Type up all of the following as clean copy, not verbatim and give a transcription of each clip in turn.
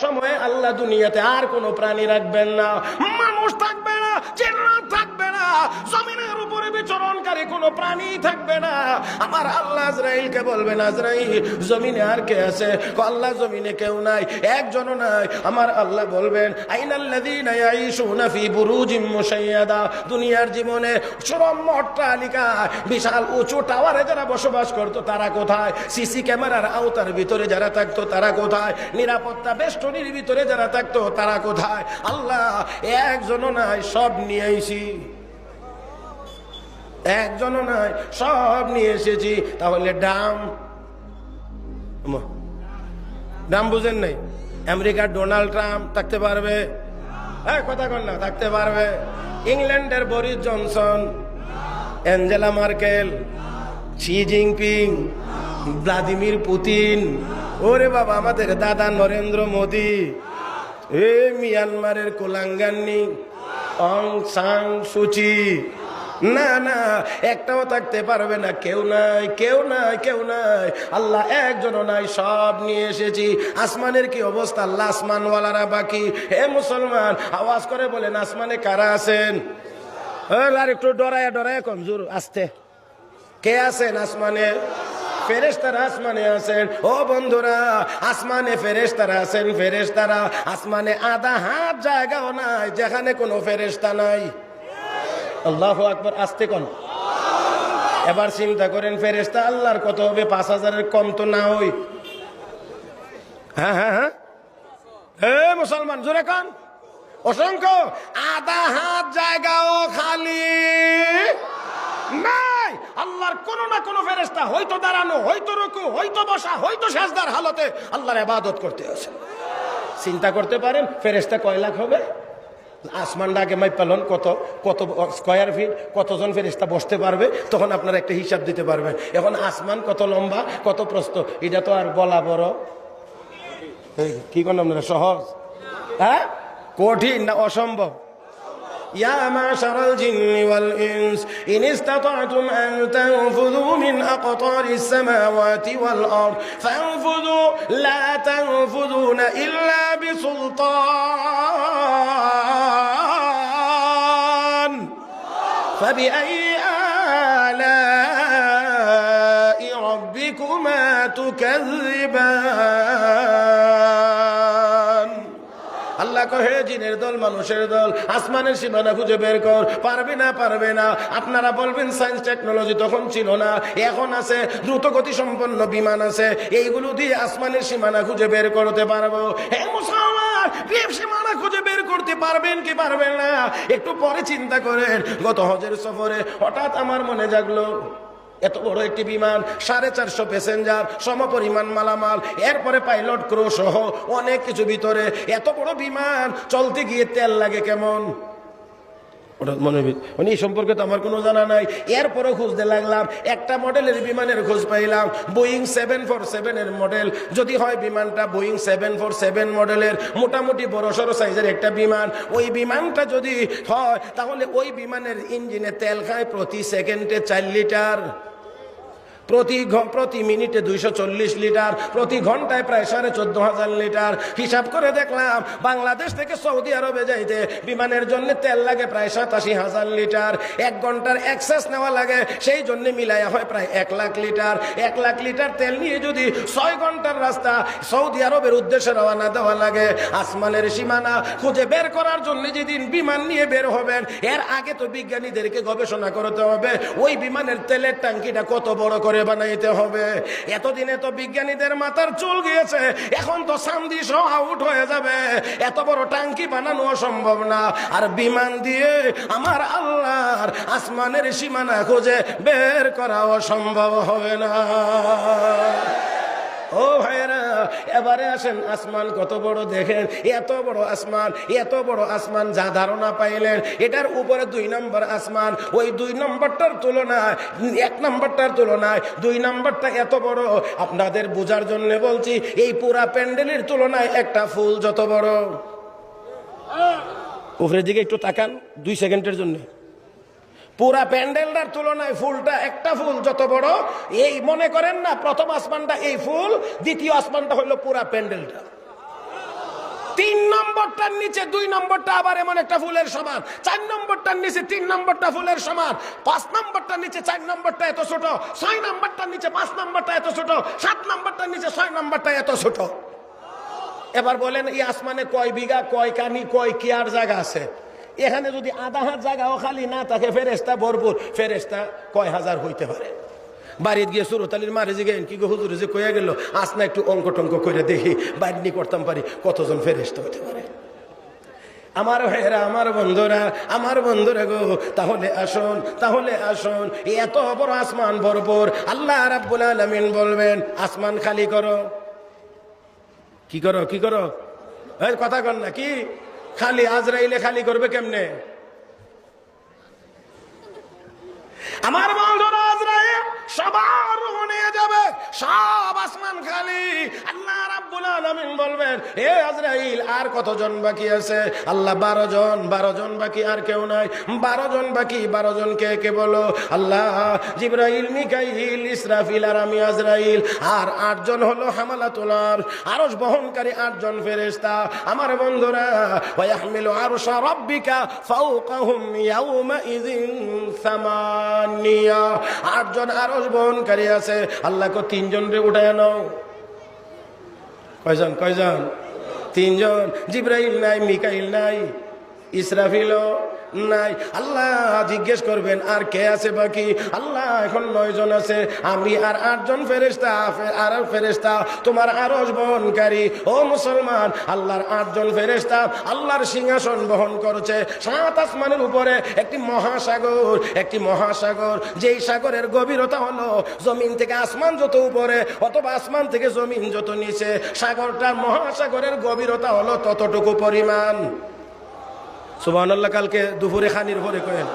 সময়ে আল্লাহ দুনিয়াতে আর কোন প্রাণী রাখবেন না, মানুষ থাকবে না, জিন্নাত থাকবে না, জমিনের উপরে বিচরণকারী কোন প্রাণী থাকবে না। আমার আল্লাহ আজরাইলকে বলবেন, আজরাইল জমিনে আর কে আছে? আল্লাহ জমিনে কেউ নাই, একজনও নাই। আমার আল্লাহ বলবেন, আইনাল্লাযীনা ইয়াঈশুনা ফী বুরুজিম মুশাইয়াদা, দুনিয়ার জীবনে সুরম্য অট্টালিকা বিশাল উঁচু টাওয়ারে যারা বসবাস করতো তারা কোথায়? সিসি ক্যামেরার আওতার ভিতরে যারা থাকতো তারা কোথায়? নিরাপত্তা বেষ্টনীর ভিতরে যারা থাকতো তারা কোথায়? আল্লাহ একজনও নাই, সব নিয়ে আইছি। একজনও নাই, সব নিয়ে এসেছি। তাহলে ডাম বুঝেন নাই? আমেরিকার ডোনাল্ড ট্রাম্প থাকতে পারবে? হ্যাঁ, কথা কন না, থাকতে পারবে? ইংল্যান্ডের Boris Johnson, Angela Merkel, Xi Jinping, Vladimir Putin, ওরে বাবা আমাদের দাদা নরেন্দ্র মোদী, মিয়ানমারের কোলাঙ্গানি অং সাং সুচি, না না, একটাও থাকতে পারবে না। কেউ নাই, কেউ নাই, কেউ নাই। আল্লাহ একজনও নাই, সব নিয়ে এসেছি। আসমানের কি অবস্থা? আল্লাহ আসমানওয়ালারা বাকি। হে মুসলমান, আওয়াজ করে বলেন, আসমানে কারা আছেন? আর একটু ডরায় ডরায় কম জোর আসতে, কে আছেন আসমানে? ফেরেশতারা আসমানে আছেন। ও বন্ধুরা, আসমানে ফেরেশতারা আছেন। ফেরেশতারা আসমানে আধা হাত জায়গাও নাই যেখানে কোনো ফেরেশতা নাই। আল্লাহু আকবার, আসতে কোন। এবার চিন্তা করেন, ফেরেশতা আল্লাহর কত হবে? 5000-এর কম তো না হই। হ্যাঁ হ্যাঁ হ্যাঁ, হে মুসলমান জোরে কান, অসংখ্য। আধা হাত জায়গাও খালি নাই। আল্লাহর কোন না কোন ফেরেশতা হয়তো দাঁড়ানো, হয়তো রুকু, হয়তো বসা, হয়তো সাজদার হালতে আল্লাহর ইবাদত করতে আছে। চিন্তা করতে পারেন ফেরেশতা কয় লাখ হবে? আসমানটা আগে মাইপ পালন কত কত স্কয়ার ফিট, কতজন ফেরেশতা বসতে পারবে, তখন আপনারা একটা হিসাব দিতে পারবেন। এখন আসমান কত লম্বা, কত প্রস্থ, এটা তো আর বলা বড় কি কোন আপনারা সহজ? হ্যাঁ, কঠিন না অসম্ভব? يا معشر الجن والإنس إن استطعتم أن تنفذوا من أقطار السماوات والأرض فانفذوا لا تنفذون إلا بسلطان فبأي آلاء ربكما تكذبان আল্লাহ কহে, জিনের দল মানুষের দল আসমানের সীমানা খুঁজে বের কর। পারবে না, পারবে না। আপনারা বলবেন সায়েন্স টেকনোলজি তখন ছিল না, এখন আছে, দ্রুত গতি সম্পন্ন বিমান আছে, এইগুলো দিয়ে আসমানের সীমানা খুঁজে বের করতে পারবো। হে মুসলমান, সীমানা খুঁজে বের করতে পারবেন কি পারবেন না? একটু পরে চিন্তা করেন। গত হজের সফরে হঠাৎ আমার মনে জাগলো, এত বড় একটি বিমান, 450 প্যাসেঞ্জার, সমপরিমাণ মালামাল, এরপরে পাইলট ক্রু সহ অনেক কিছু ভিতরে। এত বড় বিমান চলতে গিয়ে তেল লাগে কেমন? এই সম্পর্কে তো আমার কোনো জানা নাই। এরপরে খুঁজতে লাগলাম, একটা মডেলের বিমানের খোঁজ পাইলাম, বোয়িং 747 এর মডেল। যদি হয় বিমানটা বোয়িং 747 মডেলের, মোটামুটি বড় সড়ো সাইজের একটা বিমান, ওই বিমানটা যদি হয় তাহলে ওই বিমানের ইঞ্জিনে তেল খায় প্রতি সেকেন্ডে 4 লিটার, প্রতি মিনিটে 240 লিটার, প্রতি ঘন্টায় প্রায় 14,500 লিটার। হিসাব করে দেখলাম বাংলাদেশ থেকে সৌদি আরবে যাইতে বিমানের জন্য তেল লাগে প্রায় 87,000 লিটার। 1 ঘন্টার এক্সেস নেওয়া লাগে, সেই জন্য মিলাইয়া হয় প্রায় 1 লাখ লিটার। 1 লাখ লিটার তেল নিয়ে যদি 6 ঘন্টার রাস্তা সৌদি আরবের উদ্দেশ্যে রওনা দেওয়া লাগে, আসমানের সীমানা খুঁজে বের করার জন্য যেদিন বিমান নিয়ে বের হবেন, এর আগে তো বিজ্ঞানীদেরকে গবেষণা করতে হবে ওই বিমানের তেলের ট্যাঙ্কিটা কত বড় করে বানাইতে হবে। এতদিনে তো বিজ্ঞানীদের মাথার চুল গিয়েছে, এখন তো সামদি সহ আউট হয়ে যাবে। এত বড় ট্যাঙ্কি বানানো সম্ভব না, আর বিমান দিয়ে আমার আল্লাহর আসমানের সীমানা খুঁজে বের করা অসম্ভব হবে না। ও ভাইরা, এবারে আসেন, আসমান কত বড় দেখেন। এত বড় আসমান, এত বড় আসমান, যা ধারণা পাইলেন এটার উপরে 2 নম্বর আসমান। ওই 2 নম্বরটার তুলনায় 1 নম্বরটার তুলনায় 2 নম্বরটা এত বড়, আপনাদের বোঝার জন্য বলছি, এই পুরা প্যান্ডেলের তুলনায় একটা ফুল যত বড়। উপরের দিকে একটু তাকান 2 সেকেন্ডের জন্য। পুরা প্যান্ডেলটার তুলনায় ফুলটা, একটা ফুল যত বড়, এই মনে করেন না প্রথম আসমানটা এই ফুল, দ্বিতীয় আসমানটা হলো পুরা প্যান্ডেলটা। 3 নম্বরটার নিচে 2 নম্বরটা আবার এমন একটা ফুলের সমান, 4 নম্বরটার নিচে 3 নম্বরটা ফুলের সমান, 5 নম্বরটার নিচে 4 নম্বরটা এত ছোট, 6 নম্বরটার নিচে 5 নম্বরটা এত ছোট, 7 নম্বরটার নিচে 6 নম্বরটা এত ছোট। এবার বলেন এই আসমানে কয় বিঘা, কয় কানি, কয় কিয়ার জায়গা আছে? এখানে যদি আধা হাত জায়গাও খালি না থাকে, ফেরেশতা ভরপুর, ফেরেশতা কয় হাজার হইতে পারে? বাড়িতে গিয়ে সুরতালির মারে জিগেন কি গো হুজুর যে কইয়া গেল, আজ না একটু অঙ্ক টঙ্ক করে দেখি বাড়ি করতাম পারি কতজন ফেরেশতা হইতে পারে। আমার ভাইয়েরা, আমার বন্ধুরা গো, তাহলে আসুন এত বড় আসমান ভরপুর, আল্লাহ রাব্বুল আলামিন বলবেন আসমান খালি করো। কি করো এই কথা কন না, কি খালি? আজরাইলে খালি করবে কেমনে? আমার বন্ধুরা, আজরাইল সবার রূহ নিয়ে যাবে, সব আসমান খালি। আল্লাহ রাব্বুল আলামিন বলবেন হে আজরাইল আর কতজন বাকি আছে? আল্লাহ 12 জন বাকি, আর কেউ নাই। 12 জন বাকি, 12 জন কে বলো? আল্লাহ, জিবরাইল, মিকাইল, ইসরাফিল আর আমি আজরাইল, আর 8 জন হলো হামালাতুল আরশ, আরশ বহনকারী 8 জন ফেরেশতা। আমার বন্ধুরা, ওয়া ইয়াহমিলু আরশা রাব্বিকা ফাওকাহুম ইয়াওমা ইযিন সামানিয়া, 8 জন আরশ বহনকারী আছে। আল্লাহ কো 3 জন রে উঠায় নাও। কয়জন? 3 জন। জিবরাইল নাই, মিকাইল নাই, ইসরাফিল নাই। আল্লাহ জিজ্ঞেস করবেন আর কে আছে বাকি? আল্লাহ এখন 9 জন আছে, আমি আর 8 জন ফেরেশতা, আর ফেরেশতা তোমার আরশ বহনকারী। ও মুসলমান, আল্লাহর 8 জন ফেরেশতা আল্লাহর সিংহাসন বহন করছে 7 আসমানের উপরে একটি মহাসাগর, যেই সাগরের গভীরতা হলো জমিন থেকে আসমান যত উপরে অথবা আসমান থেকে জমিন যত নিচে, সাগরটার মহাসাগরের গভীরতা হলো ততটুকু পরিমাণ। সুবহানাল্লাহ। কালকে দুপুরে খানির পরে কয়েন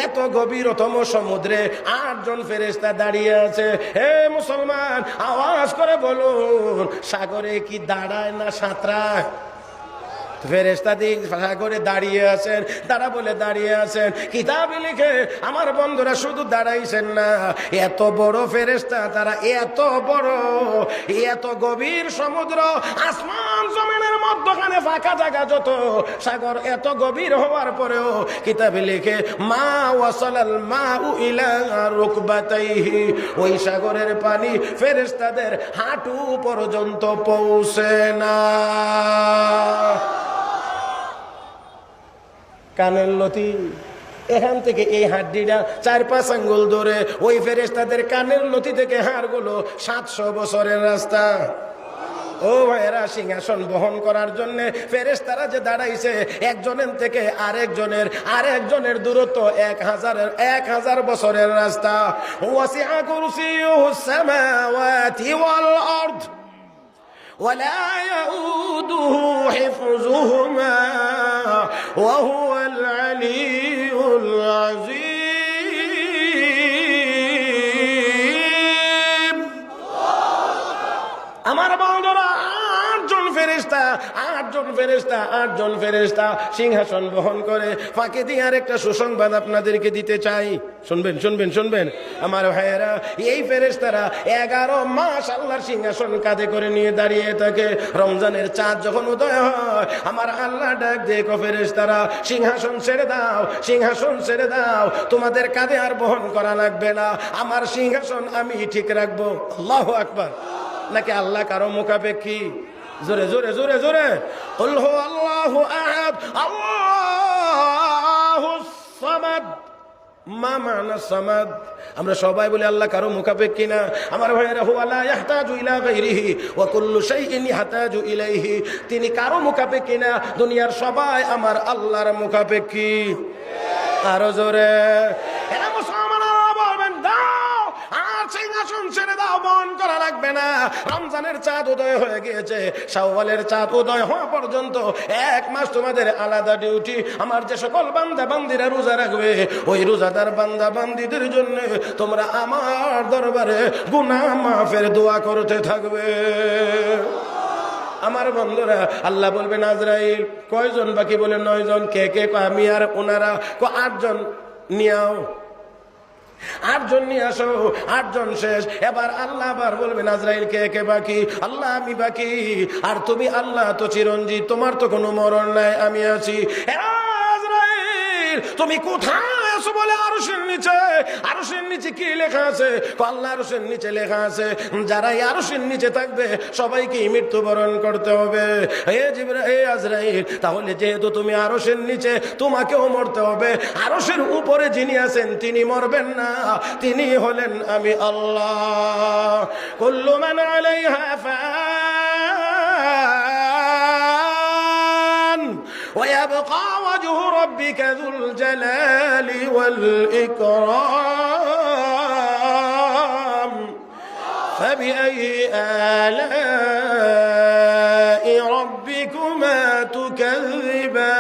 এত গভীরতম সমুদ্রে 8 জন ফেরেশতা দাঁড়িয়ে আছে। হে মুসলমান, আওয়াজ করে বলুন, সাগরে কি দাঁড়ায় না সাঁতরায়? ফেরেশতা দিক সাগরে দাঁড়িয়ে আছেন। তারা বলে দাঁড়িয়ে আছেন, কিতাবে লিখে আমার বন্ধুরা শুধু দাঁড়াইছেন না, এত বড় ফেরেশতা তারা, এত গভীর সমুদ্র, আসমান জমিনের মধ্যখানে ফাঁকা জায়গা যত, সাগর এত গভীর হওয়ার পরেও কিতাবে লিখে মা ওয়াসালাল মাউ ইলা রুকবাতাইহি, ওই সাগরের পানি ফেরেশতাদের হাঁটু পর্যন্ত পৌঁছে না। কানের লতি এখান থেকে এই হাড্ডিটা 4-5 আঙ্গুল ধরে ওই ফেরেশতাদের কানের লতি থেকে হাড়গুলো 700 বছরের রাস্তা। ও ভাইয়েরা, সিংহাসন বহন করার জন্য ফেরেশতারা যে দাঁড়াইছে, একজনের থেকে আরেকজনের দূরত্ব 1000 বছরের রাস্তা। ওয়াসিআ কুরসিয়ুহুস সামাওয়াতি ওয়াল আরদ ولا يؤوده حفظهما وهو العلي العظيم। আমার বন্ধুরা, 8 জন ফেরেশতা সিংহাসন বহন করে। ফাঁকে দিয়ে আরেকটা সুসংবাদ আপনাদেরকে দিতে চাই, শুনবেন আমার ভাইয়েরা। এই ফেরেশতারা 11 মাস আল্লাহর সিংহাসন কাঁধে করে নিয়ে দাঁড়িয়ে থাকে। রমজানের চাঁদ যখন উদয় হয়, আমার আল্লাহ ডাক দিয়ে ফেরেশতারা, সিংহাসন ছেড়ে দাও, তোমাদের কাঁধে আর বহন করা লাগবে না, আমার সিংহাসন আমি ঠিক রাখবো। আল্লাহু আকবার। নাকি আল্লাহ কারো মুখাপেক্ষী? জোরে কুল হু আল্লাহু আহাদ আল্লাহুস সামাদ। মা মানা সামাদ? আমরা সবাই বলি আল্লাহ কারো মুখাপেক্ষী না। আমার ভাইয়েরা, হুয়া লা ইয়াহতাজু ইলা গায়রিহি ওয়া কুল্লু শাইইন ইয়াহতাজু ইলাইহি, তিনি কারো মুখাপেক্ষী না, দুনিয়ার সবাই আমার আল্লাহর মুখাপেক্ষী। আরো জোরে। এরা মুসলমানরা বলবেন, দাও আর সিংহাসন ছেড়ে দাও, বহন করা লাগবে না। রমজানের চাঁদ উদয় হয়ে গিয়েছে, শাওয়ালের চাঁদ উদয় হওয়া পর্যন্ত 1 মাস তোমাদের আলাদা ডিউটি। আমার যে সকল বান্দা বান্দিরা রোজা রাখবে, ওই রোজাদার বান্দা বান্দিদের জন্য তোমরা আমার দরবারে গুনাহ মাফের দোয়া করতে থাকবে। আমার বন্ধুরা, আল্লাহ বলবেন আজরাইল কয়জন বাকি? বলে 9 জন। কে? আমি আর ওনারা। 8 জন নিয়াও। আটজন নিয়ে আসো, আটজন শেষ। এবার আল্লাহ আবার বলবেন আজরাইল কে কে বাকি? আল্লাহ আমি বাকি। আর তুমি আল্লাহ তো চিরঞ্জীব, তোমার তো কোনো মরণ নাই, আমি আছি। আজরাইল তুমি কোথায় আছো বলে আরশের নিচে। আরশের নিচে কি লেখা আছে? আল্লাহ আরশের নিচে লেখা আছে যারা এই আরশের নিচে থাকবে সবাইকে মৃত্যুবরণ করতে হবে। হে জিবরাইল, হে আজরাইল, তাহলে যেহেতু তুমি আরশের নিচে, তোমাকেও মরতে হবে। আরশের উপরে যিনি আছেন তিনি মরবেন না, তিনি হলেন আমি আল্লাহ। কুল্লু মান আলাইহা ফান ওয়া ইয়াবকা ওয়াজহু রাব্বিকা যুল জালালি ওয়াল ইকরাম ফাবিআইয়ি আলাই রাব্বিকুমা তুকাযযিবান।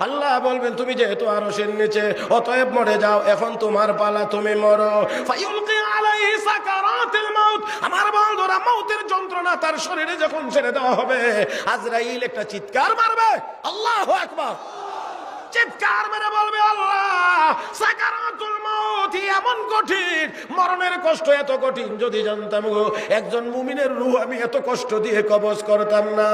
আল্লাহ বলবেন তুমি যেহেতু আরশের নিচে, অতএব মরে যাও, এখন তোমার পালা, তুমি মরো। ফায়ুলকি আলাইহি সাকারাতিল মাউত, আমার বন্ধুরা মউতের যন্ত্রণা তার শরীরে যখন ছেড়ে দেওয়া হবে, আজরাইল একটা চিৎকার মারবে, আল্লাহু আকবার, চিৎকার মেরে বলবে আল্লাহ, সাকারাতুল মাউত এমন কঠিন, মরণের কষ্ট এত কঠিন, যদি জানতাম গো একজন মুমিনের রূহ আমি এত কষ্ট দিয়ে কবজ করতাম না,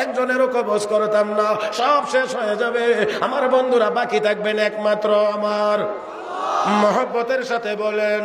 একজনেরও কবজ করতাম না, সব শেষ হয়ে যাবে। আমার বন্ধুরা বাকি থাকবেন একমাত্র আমার। মহব্বতের সাথে বলেন